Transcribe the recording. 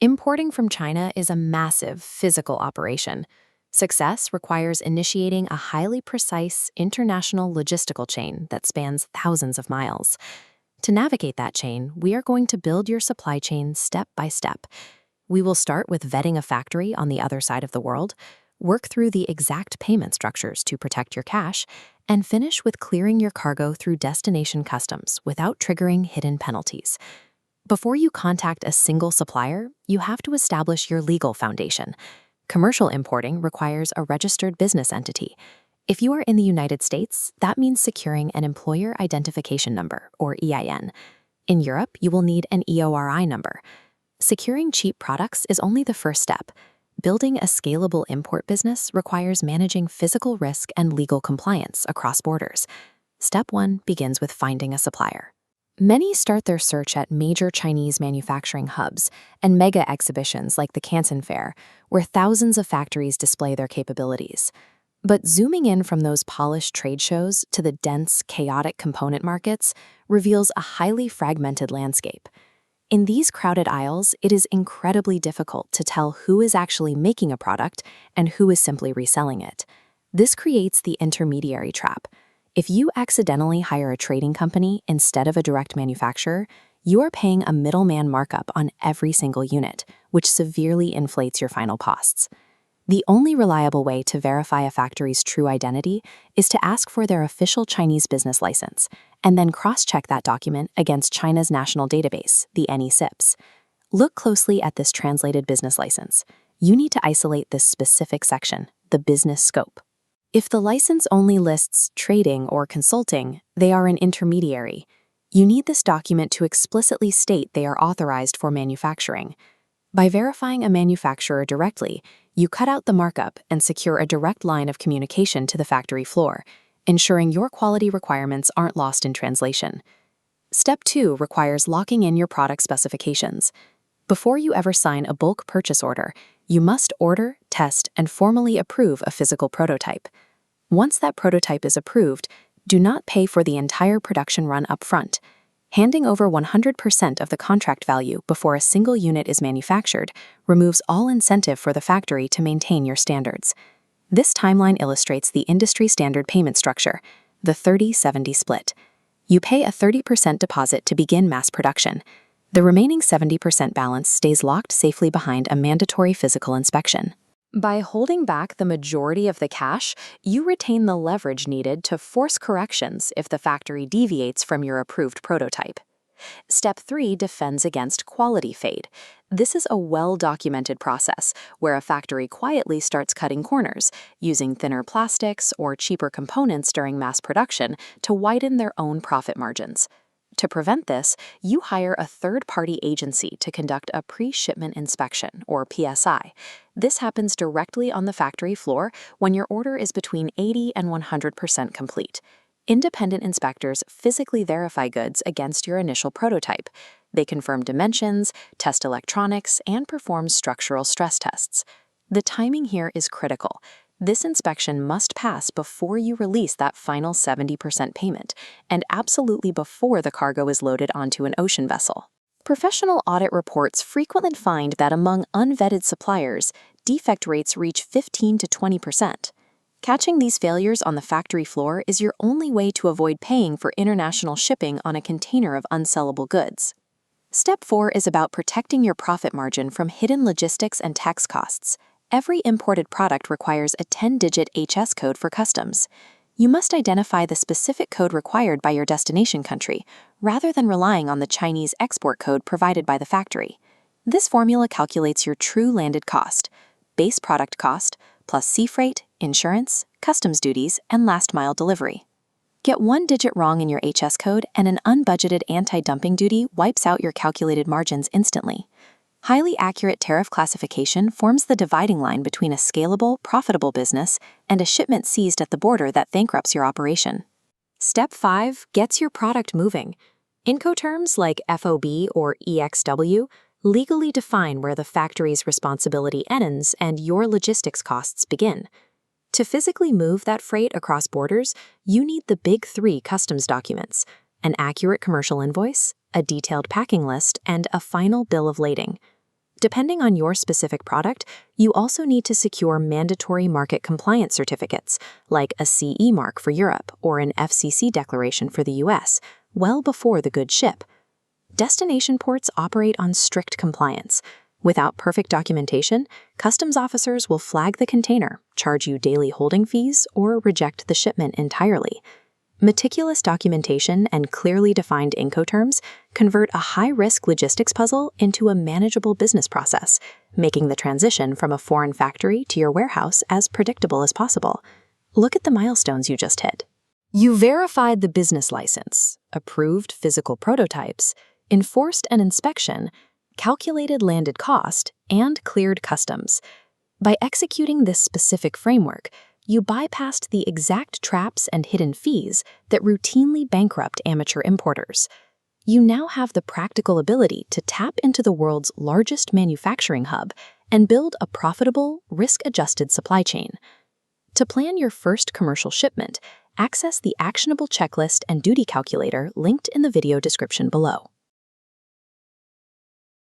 Importing from China is a massive physical operation. Success requires initiating a highly precise international logistical chain that spans thousands of miles. To navigate that chain, we are going to build your supply chain step by step. We will start with vetting a factory on the other side of the world, work through the exact payment structures to protect your cash, and finish with clearing your cargo through destination customs without triggering hidden penalties. Before you contact a single supplier, you have to establish your legal foundation. Commercial importing requires a registered business entity. If you are in the United States, that means securing an Employer Identification Number, or EIN. In Europe, you will need an EORI number. Securing cheap products is only the first step. Building a scalable import business requires managing physical risk and legal compliance across borders. Step 1 begins with finding a supplier. Many start their search at major Chinese manufacturing hubs and mega exhibitions like the Canton Fair, where thousands of factories display their capabilities. But zooming in from those polished trade shows to the dense, chaotic component markets reveals a highly fragmented landscape. In these crowded aisles, it is incredibly difficult to tell who is actually making a product and who is simply reselling it. This creates the intermediary trap. If you accidentally hire a trading company instead of a direct manufacturer, you are paying a middleman markup on every single unit, which severely inflates your final costs. The only reliable way to verify a factory's true identity is to ask for their official Chinese business license, and then cross-check that document against China's national database, the NECIPS. Look closely at this translated business license. You need to isolate this specific section, the business scope. If the license only lists trading or consulting, they are an intermediary. You need this document to explicitly state they are authorized for manufacturing. By verifying a manufacturer directly, you cut out the markup and secure a direct line of communication to the factory floor, ensuring your quality requirements aren't lost in translation. Step 2 requires locking in your product specifications. Before you ever sign a bulk purchase order, you must order, test, and formally approve a physical prototype. Once that prototype is approved, do not pay for the entire production run up front. Handing over 100% of the contract value before a single unit is manufactured removes all incentive for the factory to maintain your standards. This timeline illustrates the industry standard payment structure, the 30-70 split. You pay a 30% deposit to begin mass production. The remaining 70% balance stays locked safely behind a mandatory physical inspection. By holding back the majority of the cash, you retain the leverage needed to force corrections if the factory deviates from your approved prototype. Step 3 defends against quality fade. This is a well-documented process where a factory quietly starts cutting corners, using thinner plastics or cheaper components during mass production to widen their own profit margins. To prevent this, you hire a third-party agency to conduct a pre-shipment inspection, or PSI. This happens directly on the factory floor when your order is between 80 and 100% complete. Independent inspectors physically verify goods against your initial prototype. They confirm dimensions, test electronics, and perform structural stress tests. The timing here is critical. This inspection must pass before you release that final 70% payment, and absolutely before the cargo is loaded onto an ocean vessel. Professional audit reports frequently find that among unvetted suppliers, defect rates reach 15 to 20%. Catching these failures on the factory floor is your only way to avoid paying for international shipping on a container of unsellable goods. Step 4 is about protecting your profit margin from hidden logistics and tax costs. Every imported product requires a 10-digit HS code for customs. You must identify the specific code required by your destination country, rather than relying on the Chinese export code provided by the factory. This formula calculates your true landed cost, base product cost, plus sea freight, insurance, customs duties, and last-mile delivery. Get one digit wrong in your HS code, and an unbudgeted anti-dumping duty wipes out your calculated margins instantly. Highly accurate tariff classification forms the dividing line between a scalable, profitable business and a shipment seized at the border that bankrupts your operation. Step 5 gets your product moving. Incoterms like FOB or EXW legally define where the factory's responsibility ends and your logistics costs begin. To physically move that freight across borders, you need the big 3 customs documents: an accurate commercial invoice, a detailed packing list, and a final bill of lading. Depending on your specific product, you also need to secure mandatory market compliance certificates, like a CE mark for Europe or an FCC declaration for the US, well before the goods ship. Destination ports operate on strict compliance. Without perfect documentation, customs officers will flag the container, charge you daily holding fees, or reject the shipment entirely. Meticulous documentation and clearly defined Incoterms convert a high-risk logistics puzzle into a manageable business process, making the transition from a foreign factory to your warehouse as predictable as possible. Look at the milestones you just hit. You verified the business license, approved physical prototypes, enforced an inspection, calculated landed cost, and cleared customs. By executing this specific framework, you bypassed the exact traps and hidden fees that routinely bankrupt amateur importers. You now have the practical ability to tap into the world's largest manufacturing hub and build a profitable, risk-adjusted supply chain. To plan your first commercial shipment, access the actionable checklist and duty calculator linked in the video description below.